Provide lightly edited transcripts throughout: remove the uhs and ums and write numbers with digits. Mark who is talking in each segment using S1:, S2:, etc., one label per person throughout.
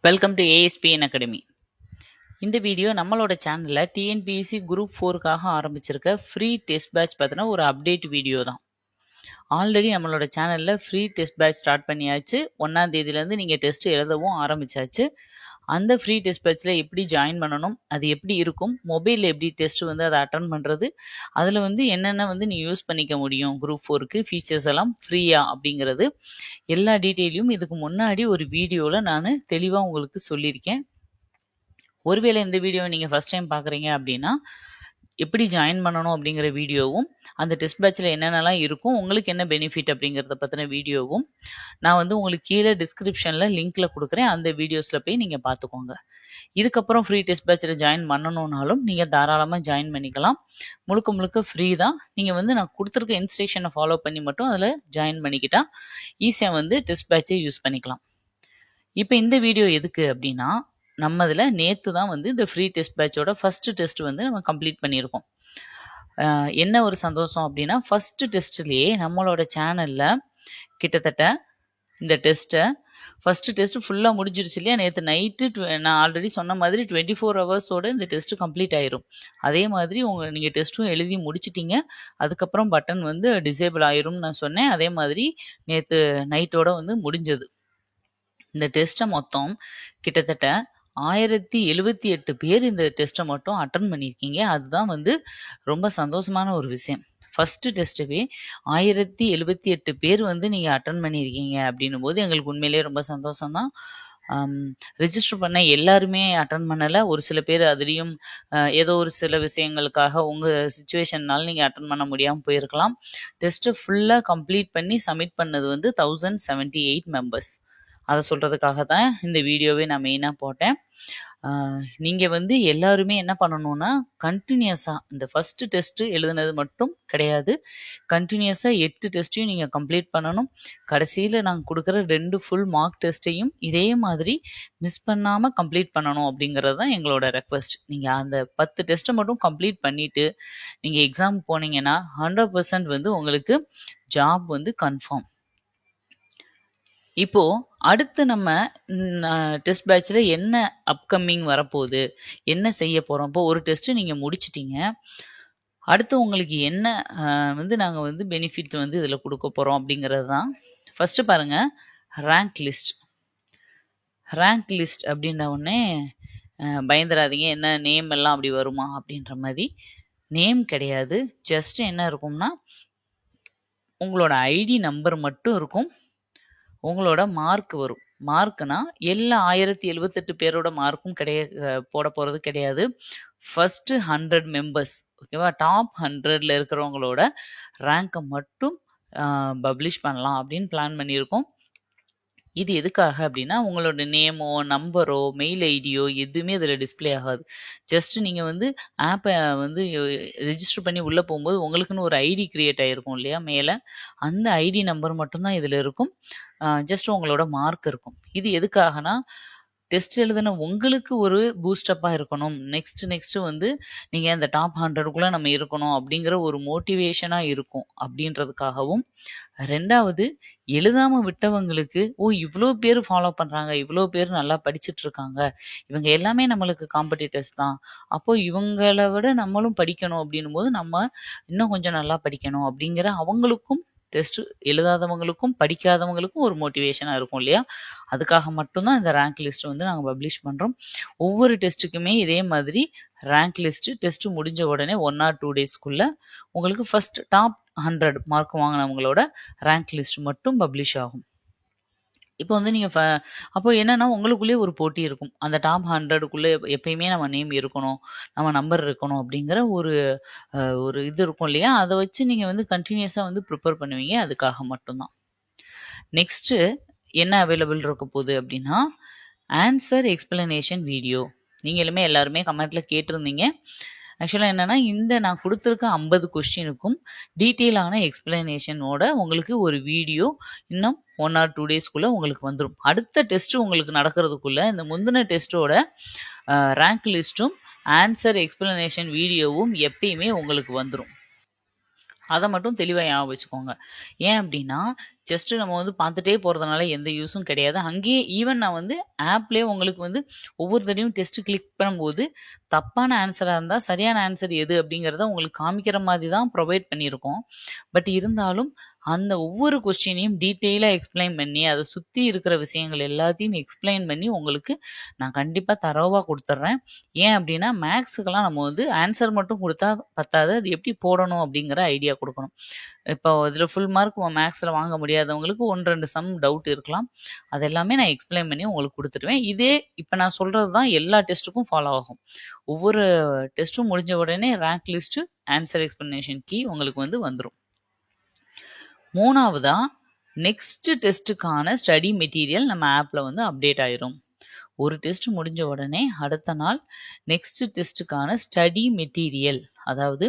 S1: Welcome to ASPN academy. இந்த video நம்மளோட சேனலில் டிஎன்பிஎஸ்சி குரூப் 4க்காக ஆரம்பிச்சிருக்க ஃப்ரீ டெஸ்ட் பேட்ச் பார்த்தினா ஒரு அப்டேட் வீடியோ தான். ஆல்ரெடி நம்மளோட சேனலில் ஃப்ரீ டெஸ்ட் பேட்ச் ஸ்டார்ட் பண்ணியாச்சு. 1ஆம் தேதியிலேருந்து நீங்கள் டெஸ்ட் எழுதவும் ஆரம்பிச்சாச்சு. அந்த ஃப்ரீ டெஸ்ட் பேட்ச்சில் எப்படி ஜாயின் பண்ணணும், அது எப்படி இருக்கும், மொபைலில் எப்படி டெஸ்ட் அதை அட்டன் பண்ணுறது, அதில் என்னென்ன நீ யூஸ் பண்ணிக்க முடியும், குரூப் 4க்கு ஃபீச்சர்ஸ் எல்லாம் ஃப்ரீயா அப்படிங்கிறது எல்லா டீட்டெயிலையும் இதுக்கு முன்னாடி ஒரு வீடியோவில் நான் தெளிவாக உங்களுக்கு சொல்லியிருக்கேன். ஒருவேளை இந்த வீடியோ நீங்கள் ஃபஸ்ட் டைம் பார்க்குறீங்க அப்படின்னா எப்படி ஜாயின் பண்ணணும் அப்படிங்கிற வீடியோவும், அந்த டெஸ்ட் பேட்சில் என்னென்னலாம் இருக்கும், உங்களுக்கு என்ன பெனிஃபிட் அப்படிங்கிறத பற்றின வீடியோவும் நான் உங்களுக்கு கீழே டிஸ்கிரிப்ஷனில் லிங்க்கில் கொடுக்குறேன். அந்த வீடியோஸில் போய் நீங்கள் பார்த்துக்கோங்க. இதுக்கப்புறம் ஃப்ரீ டெஸ்ட் பேட்சில் ஜாயின் பண்ணணுன்னாலும் நீங்கள் தாராளமாக ஜாயின் பண்ணிக்கலாம். முழுக்க முழுக்க ஃப்ரீ தான். நீங்கள் நான் கொடுத்துருக்க இன்ஸ்ட்ரக்ஷனை ஃபாலோ பண்ணி மட்டும் அதில் ஜாயின் பண்ணிக்கிட்டா ஈஸியாக டெஸ்ட் பேட்சை யூஸ் பண்ணிக்கலாம். இப்போ இந்த வீடியோ எதுக்கு அப்படின்னா, நம்ம இதில் நேற்று தான் இந்த ஃப்ரீ டெஸ்ட் பேட்சோட ஃபஸ்ட்டு டெஸ்ட் நம்ம கம்ப்ளீட் பண்ணியிருக்கோம். என்ன ஒரு சந்தோஷம் அப்படின்னா, ஃபஸ்ட்டு டெஸ்ட்லேயே நம்மளோட சேனலில் கிட்டத்தட்ட இந்த டெஸ்ட்டை ஃபஸ்ட்டு டெஸ்ட்டு ஃபுல்லாக முடிஞ்சிருச்சு இல்லையா. நேற்று நைட்டு நான் ஆல்ரெடி சொன்ன மாதிரி 24 ஹவர்ஸோடு இந்த டெஸ்ட்டு கம்ப்ளீட் ஆயிரும். அதே மாதிரி நீங்கள் டெஸ்ட்டும் எழுதி முடிச்சிட்டிங்க. அதுக்கப்புறம் பட்டன் டிசேபிள் ஆயிரும்னு நான் சொன்னேன். அதே மாதிரி நேற்று நைட்டோட முடிஞ்சது. இந்த டெஸ்ட்டை மொத்தம் கிட்டத்தட்ட 1078 பேர் இந்த டெஸ்ட்டை மட்டும் அட்டன் பண்ணியிருக்கீங்க. அதுதான் ரொம்ப சந்தோஷமான ஒரு விஷயம். ஃபஸ்ட்டு டெஸ்ட்டுவே 1078 பேர் நீங்கள் அட்டன் பண்ணியிருக்கீங்க அப்படின்னும் போது எங்களுக்கு உண்மையிலேயே ரொம்ப சந்தோஷம்தான். ரெஜிஸ்டர் பண்ண எல்லாருமே அட்டன் பண்ணலை. ஒரு சில பேர் அதுலேயும் ஏதோ ஒரு சில விஷயங்களுக்காக உங்கள் சுச்சுவேஷன்னால நீங்கள் அட்டன் பண்ண முடியாமல் போயிருக்கலாம். டெஸ்ட்டை ஃபுல்லாக கம்ப்ளீட் பண்ணி சப்மிட் பண்ணது 1078 மெம்பர்ஸ். அதை சொல்கிறதுக்காக தான் இந்த வீடியோவே நான் மெயினாக போட்டேன். நீங்கள் எல்லாருமே என்ன பண்ணணும்னா, கண்டினியூஸாக இந்த ஃபஸ்ட்டு டெஸ்ட்டு எழுதுனது மட்டும் கிடையாது, கண்டினியூஸாக 8 டெஸ்ட்டையும் நீங்கள் கம்ப்ளீட் பண்ணணும். கடைசியில் நாங்கள் கொடுக்குற 2 ஃபுல் மார்க் டெஸ்ட்டையும் இதே மாதிரி மிஸ் பண்ணாமல் கம்ப்ளீட் பண்ணணும் அப்படிங்கிறது தான் எங்களோட ரெக்வஸ்ட். நீங்கள் அந்த 10 டெஸ்ட்டை மட்டும் கம்ப்ளீட் பண்ணிவிட்டு நீங்கள் எக்ஸாம் போனீங்கன்னா 100% உங்களுக்கு ஜாப் கன்ஃபார்ம். இப்போது அடுத்து நம்ம டெஸ்ட் பேட்சில் என்ன அப்கமிங் வரப்போகுது, என்ன செய்ய போகிறோம். இப்போ ஒரு டெஸ்ட்டு நீங்கள் முடிச்சிட்டிங்க. அடுத்து உங்களுக்கு என்ன நாங்கள் பெனிஃபிட் இதில் கொடுக்க போகிறோம் அப்படிங்கிறது தான். ஃபஸ்ட்டு பாருங்கள், ரேங்க் லிஸ்ட். ரேங்க் லிஸ்ட் அப்படின்ற உடனே பயந்துடாதீங்க, என்ன நேம் எல்லாம் அப்படி வருமா அப்படின்ற மாதிரி. நேம் கிடையாது. ஜஸ்ட் என்ன இருக்கும்னா, உங்களோட ஐடி நம்பர் மட்டும் இருக்கும். உங்களோட மார்க் வரும். மார்க்னா எல்லா 1078 பேரோட மார்க்கும் போட போகிறது கிடையாது. ஃபஸ்ட்டு 100 மெம்பர்ஸ், ஓகேவா, டாப் 100ல் இருக்கிறவங்களோட ரேங்கை மட்டும் பப்ளிஷ் பண்ணலாம் அப்படின்னு பிளான் பண்ணியிருக்கோம். இது எதுக்காக அப்படின்னா, உங்களோட நேமோ நம்பரோ மெயில் ஐடியோ எதுவுமே இதில் டிஸ்பிளே ஆகாது. ஜஸ்ட் நீங்கள் ஆப்பை ரெஜிஸ்டர் பண்ணி உள்ளே போகும்போது உங்களுக்குன்னு ஒரு ஐடி க்ரியேட் ஆகிருக்கும் இல்லையா மேலே, அந்த ஐடி நம்பர் மட்டும்தான் இதில் இருக்கும். ஜஸ்ட் உங்களோட மார்க் இருக்கும். இது எதுக்காகனா, டெஸ்ட் எழுதுன உங்களுக்கு ஒரு பூஸ்டப்பாக இருக்கணும். நெக்ஸ்ட்டு நீங்கள் அந்த டாப் 100க்குள்ளே நம்ம இருக்கணும் அப்படிங்கிற ஒரு மோட்டிவேஷனாக இருக்கும் அப்படின்றதுக்காகவும். ரெண்டாவது, எழுதாமல் விட்டவங்களுக்கு இவ்வளோ பேர் ஃபாலோ பண்ணுறாங்க, இவ்வளோ பேர் நல்லா படிச்சுட்டு இருக்காங்க, இவங்க எல்லாமே நம்மளுக்கு காம்படிட்டர்ஸ் தான், அப்போது இவங்களை விட நம்மளும் படிக்கணும் அப்படின்னும் போது நம்ம இன்னும் கொஞ்சம் நல்லா படிக்கணும் அப்படிங்கிற அவங்களுக்கும், டெஸ்ட் எழுதாதவங்களுக்கும் படிக்காதவங்களுக்கும் ஒரு மோட்டிவேஷனாக இருக்கும் இல்லையா. அதுக்காக மட்டும்தான் இந்த ரேங்க் லிஸ்ட் நாங்கள் பப்ளிஷ் பண்ணுறோம். ஒவ்வொரு டெஸ்ட்டுக்குமே இதே மாதிரி ரேங்க் லிஸ்ட்டு டெஸ்ட்டு முடிஞ்ச உடனே 1 or 2 டேஸ்க்குள்ளே உங்களுக்கு ஃபஸ்ட் டாப் 100 மார்க் வாங்கினவங்களோட ரேங்க் லிஸ்ட் மட்டும் பப்ளிஷ் ஆகும். இப்போ நீங்கள் அப்போ என்னென்னா, உங்களுக்குள்ளேயே ஒரு போட்டி இருக்கும். அந்த டாப் 100க்குள்ளே எப்பயுமே நம்ம நேம் இருக்கணும், நம்ம நம்பர் இருக்கணும் அப்படிங்கிற ஒரு இது இருக்கும் இல்லையா. அதை வச்சு நீங்கள் கண்டினியூஸாக ப்ரிப்பேர் பண்ணுவீங்க. அதுக்காக மட்டும்தான். நெக்ஸ்ட்டு என்ன அவைலபிள் இருக்க போகுது அப்படின்னா, ஆன்சர் எக்ஸ்பிளனேஷன் வீடியோ. நீங்களுமே எல்லாருமே கமெண்ட்டில் கேட்டிருந்தீங்க. ஆக்சுவலாக என்னென்னா, இந்த நான் கொடுத்துருக்க 50 கொஸ்டினுக்கும் டீட்டெயிலான எக்ஸ்பிளனேஷனோட உங்களுக்கு ஒரு வீடியோ இன்னும் 1 or 2 டேஸ்க்குள்ளே உங்களுக்கு வந்துடும். அடுத்த டெஸ்ட்டு உங்களுக்கு நடக்கிறதுக்குள்ளே இந்த முந்தின டெஸ்ட்டோட ரேங்க் லிஸ்ட்டும் ஆன்சர் எக்ஸ்பிளனேஷன் வீடியோவும் எப்பயுமே உங்களுக்கு வந்துடும். அதை மட்டும் தெளிவாக ஞாபகம் வச்சுக்கோங்க. ஏன் அப்படின்னா, ஜஸ்ட்டு நம்ம வந்து பார்த்துட்டே போகிறதுனால எந்த யூஸும் கிடையாது. அங்கேயே ஈவன் நான் வந்து ஆப்லேயே உங்களுக்கு வந்து ஒவ்வொரு தடவையும் டெஸ்ட்டு கிளிக் பண்ணும்போது, தப்பான ஆன்ஸரா இருந்தா, சரியான ஆன்ஸர் எது அப்படிங்கிறத உங்களுக்கு காமிக்கிற மாதிரி தான் ப்ரொவைட் பண்ணியிருக்கோம். பட் இருந்தாலும், அந்த ஒவ்வொரு கொஸ்டினையும் டீட்டெயிலா எக்ஸ்ப்ளைன் பண்ணி, அதை சுத்தி இருக்கிற விஷயங்கள் எல்லாத்தையும் எக்ஸ்ப்ளைன் பண்ணி உங்களுக்கு நான் கண்டிப்பா தரோவா குடுத்துர்றேன். ஏன் அப்படின்னா, மேத்ஸுக்கெல்லாம் நம்ம வந்து ஆன்ஸர் மட்டும் குடுத்தா பத்தாது. அது எப்படி போடணும் அப்படிங்கிற ஐடியா குடுக்கணும். இப்போ இதில ஃபுல் மார்க் மேத்ஸில வாங்க முடியாதவங்களுக்கு 1, 2 சம் டவுட் இருக்கலாம். அது எல்லாமே நான் எக்ஸ்ப்ளைன் பண்ணி உங்களுக்கு குடுத்துருவேன். இதே இப்ப நான் சொல்றது தான் எல்லா டெஸ்ட்டுக்கும் ஃபாலோ ஆகும். ஒவ்வொரு டெஸ்ட்டும் முடிஞ்ச உடனே rank list, answer explanation key உங்களுக்கு வந்து வந்துரும். 3வதா நெக்ஸ்ட் டெஸ்ட்டுக்கான ஸ்டடி மெட்டீரியல் நம்ம ஆப்ல வந்து அப்டேட் ஆயிரும். ஒரு டெஸ்ட் முடிஞ்ச உடனே அடுத்த நாள் நெக்ஸ்ட் டெஸ்ட்டுக்கான ஸ்டடி மெட்டீரியல், அதாவது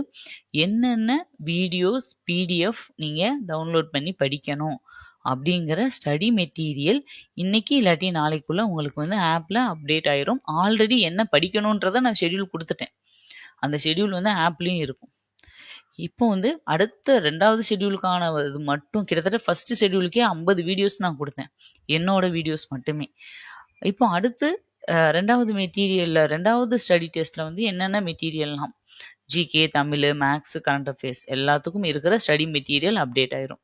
S1: என்னென்ன வீடியோஸ், பிடிஎஃப் நீங்கள் டவுன்லோட் பண்ணி படிக்கணும் அப்படிங்கிற ஸ்டடி மெட்டீரியல் இன்னைக்கு இல்லாட்டி நாளைக்குள்ள உங்களுக்கு வந்து ஆப்ல அப்டேட் ஆயிரும். ஆல்ரெடி என்ன படிக்கணுன்றதை நான் ஷெட்யூல் கொடுத்துட்டேன். அந்த ஷெட்யூல் வந்து ஆப்லேயும் இருக்கும். இப்போ வந்து அடுத்த 2வது ஷெட்யூலுக்கான இது மட்டும் கிட்டத்தட்ட ஃபர்ஸ்ட் ஷெட்யூலுக்கே 50 வீடியோஸ் நான் கொடுத்தேன். என்னோட வீடியோஸ் மட்டுமே. இப்போ அடுத்து 2வது மெட்டீரியல்ல 2வது ஸ்டடி டெஸ்ட்ல வந்து என்னென்ன மெட்டீரியல்லாம் GK, Tamil, maths, current affairs எல்லாத்துக்கும் இருக்கிற ஸ்டடி மெட்டீரியல் அப்டேட் ஆயிரும்.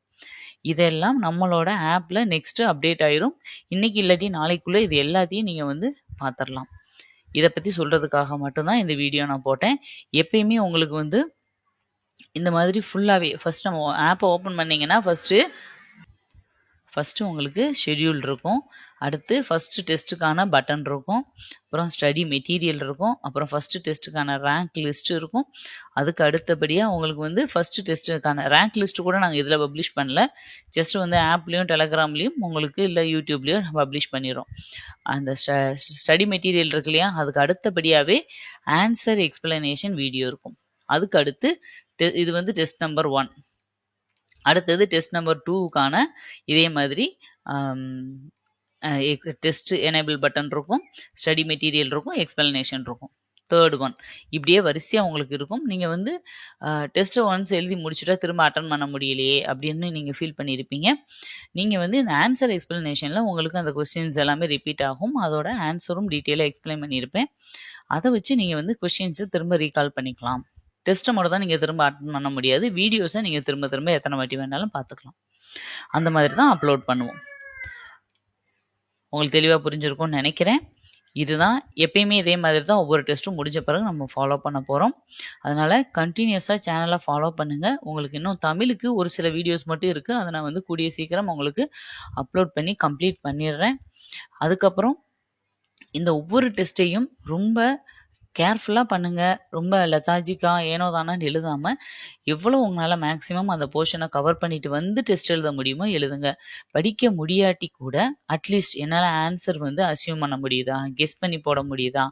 S1: இதெல்லாம் நம்மளோட ஆப்ல நெக்ஸ்ட் அப்டேட் ஆயிரும். இன்னைக்கு இல்லாட்டி நாளைக்குள்ள இது எல்லாத்தையும் நீங்க வந்து பார்த்துடலாம். இதை பத்தி சொல்றதுக்காக மட்டும்தான் இந்த வீடியோ நான் போட்டேன். எப்பயுமே உங்களுக்கு வந்து இந்த மாதிரி ஃபுல்லாகவே ஃபஸ்ட் நம்ம ஆப்பை ஓப்பன் பண்ணிங்கன்னா ஃபஸ்ட்டு உங்களுக்கு ஷெட்யூல் இருக்கும். அடுத்து ஃபஸ்ட்டு டெஸ்ட்டுக்கான பட்டன் இருக்கும். அப்புறம் ஸ்டடி மெட்டீரியல் இருக்கும். அப்புறம் ஃபஸ்ட்டு டெஸ்ட்டுக்கான ரேங்க் லிஸ்ட் இருக்கும். அதுக்கு அடுத்தபடியாக உங்களுக்கு வந்து ஃபஸ்ட்டு டெஸ்ட்டுக்கான ரேங்க் லிஸ்ட்டு கூட நாங்கள் இதில் பப்ளிஷ் பண்ணல. ஜஸ்ட் வந்து ஆப்லேயும் டெலகிராம்லேயும் உங்களுக்கு இல்லை யூடியூப்லேயும் பப்ளிஷ் பண்ணிடுறோம். அந்த ஸ்டடி மெட்டீரியல் இருக்கு இல்லையா, அதுக்கு அடுத்தபடியாகவே ஆன்சர் எக்ஸ்பிளனேஷன் வீடியோ இருக்கும். அதுக்கு அடுத்து இது வந்து டெஸ்ட் நம்பர் 1. அடுத்தது டெஸ்ட் நம்பர் 2க்கான இதே மாதிரி டெஸ்ட் எனேபிள் பட்டன் இருக்கும், ஸ்டடி மெட்டீரியல் இருக்கும், எக்ஸ்பிளனேஷன் இருக்கும். 3rd ஒன் இப்படியே வரிசையாக உங்களுக்கு இருக்கும். நீங்கள் வந்து டெஸ்ட்டை ஒன்ஸ் எழுதி முடிச்சுட்டா திரும்ப அட்டன் பண்ண முடியலையே அப்படின்னு நீங்கள் ஃபீல் பண்ணியிருப்பீங்க. நீங்கள் வந்து இந்த ஆன்சர் எக்ஸ்பிளனேஷனில் உங்களுக்கு அந்த கொஸ்டின்ஸ் எல்லாமே ரிப்பீட் ஆகும். அதோட ஆன்சரும் டீட்டெயிலாக எக்ஸ்பிளைன் பண்ணியிருப்பேன். அதை வச்சு நீங்கள் வந்து கொஸ்டின்ஸை திரும்ப ரீகால் பண்ணிக்கலாம். டெஸ்ட்டை மட்டும் தான் நீங்கள் திரும்ப அட்டன் பண்ண முடியாது. வீடியோஸை நீங்கள் திரும்ப திரும்ப எத்தனை வாட்டி வேணாலும் பார்த்துக்கலாம். அந்த மாதிரி தான் அப்லோட் பண்ணுவோம். உங்களுக்கு தெளிவாக புரிஞ்சிருக்கும்னு நினைக்கிறேன். இதுதான் எப்பயுமே இதே மாதிரி தான் ஒவ்வொரு டெஸ்ட்டும் முடிஞ்ச பிறகு நம்ம ஃபாலோ பண்ண போகிறோம். அதனால் கண்டினியூஸாக சேனலை ஃபாலோ பண்ணுங்கள். உங்களுக்கு இன்னும் தமிழுக்கு ஒரு சில வீடியோஸ் மட்டும் இருக்குது. அதை நான் வந்து கூடிய சீக்கிரம் உங்களுக்கு அப்லோட் பண்ணி கம்ப்ளீட் பண்ணிடுறேன். அதுக்கப்புறம் இந்த ஒவ்வொரு டெஸ்ட்டையும் ரொம்ப கேர்ஃபுல்லாக பண்ணுங்கள். ரொம்ப லெத்தாஜிக்காக ஏனோ தானோன்னு எழுதாமல் எவ்வளோ உங்களால் மேக்ஸிமம் அந்த போர்ஷனை கவர் பண்ணிட்டு வந்து டெஸ்ட் எழுத முடியுமோ எழுதுங்க. படிக்க முடியாட்டி கூட அட்லீஸ்ட் என்னால் ஆன்சர் வந்து அசியூம் பண்ண முடியுதா, கெஸ் பண்ணி போட முடியுதா,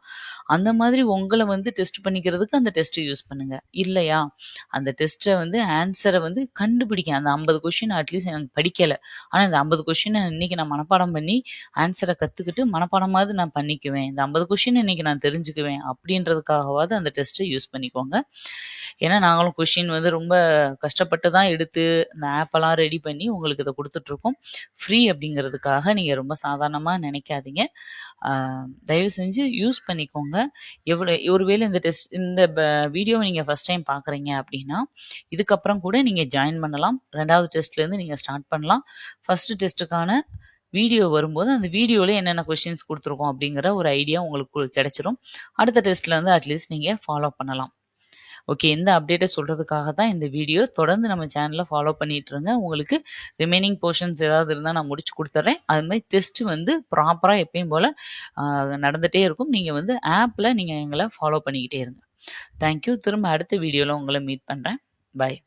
S1: அந்த மாதிரி உங்களை வந்து டெஸ்ட் பண்ணிக்கிறதுக்கு அந்த டெஸ்ட்டை யூஸ் பண்ணுங்கள். இல்லையா, அந்த டெஸ்ட்டை வந்து ஆன்சரை வந்து கண்டுபிடிக்க அந்த 50 கொஷின் அட்லீஸ்ட் எனக்கு படிக்கலை, ஆனால் இந்த 50 கொஷினை இன்றைக்கி நான் மனப்பாடம் பண்ணி ஆன்சரை கற்றுக்கிட்டு மனப்பாடமாவது நான் பண்ணிக்குவேன், இந்த 50 கொஷின் இன்றைக்கி நான் தெரிஞ்சுக்குவேன் அப்படின்றதுக்காகவாது அந்த டெஸ்ட்டை யூஸ் பண்ணிக்கோங்க. ஏன்னா நாங்களும் கொஷின் வந்து ரொம்ப கஷ்டப்பட்டு தான் எடுத்து இந்த ஆப்பெல்லாம் ரெடி பண்ணி உங்களுக்கு இதை கொடுத்துட்ருக்கோம். ஃப்ரீ அப்படிங்கிறதுக்காக நீங்கள் ரொம்ப சாதாரணமாக நினைக்காதீங்க. தயவு செஞ்சு யூஸ் பண்ணிக்கோங்க. ஒருவேளை இந்த வீடியோவை நீங்கள் ஃபஸ்ட் டைம் பார்க்குறீங்க அப்படின்னா இதுக்கப்புறம் கூட நீங்கள் ஜாயின் பண்ணலாம். 2வது டெஸ்ட்லேருந்து நீங்கள் ஸ்டார்ட் பண்ணலாம். ஃபஸ்ட்டு டெஸ்ட்டுக்கான வீடியோ வரும்போது அந்த வீடியோவில் என்னென்ன கொஷின்ஸ் கொடுத்துருக்கோம் அப்படிங்கிற ஒரு ஐடியா உங்களுக்கு கிடைச்சிரும். அடுத்த டெஸ்ட்டில் வந்து அட்லீஸ்ட் நீங்கள் ஃபாலோ பண்ணலாம். ஓகே, இந்த அப்டேட்டை சொல்கிறதுக்காக தான் இந்த வீடியோ. தொடர்ந்து நம்ம சேனலில் ஃபாலோ பண்ணிகிட்டு இருங்க. உங்களுக்கு ரிமைனிங் போர்ஷன்ஸ் ஏதாவது இருந்தால் நான் முடிச்சு கொடுத்துட்றேன். அது மாதிரி டெஸ்ட்டு வந்து ப்ராப்பராக எப்பயும் போல் நடந்துகிட்டே இருக்கும். நீங்கள் வந்து ஆப்பில் நீங்கள் எங்களை ஃபாலோ பண்ணிக்கிட்டே இருங்க. தேங்க்யூ. திரும்ப அடுத்த வீடியோவில் உங்களை மீட் பண்ணுறேன். பாய்.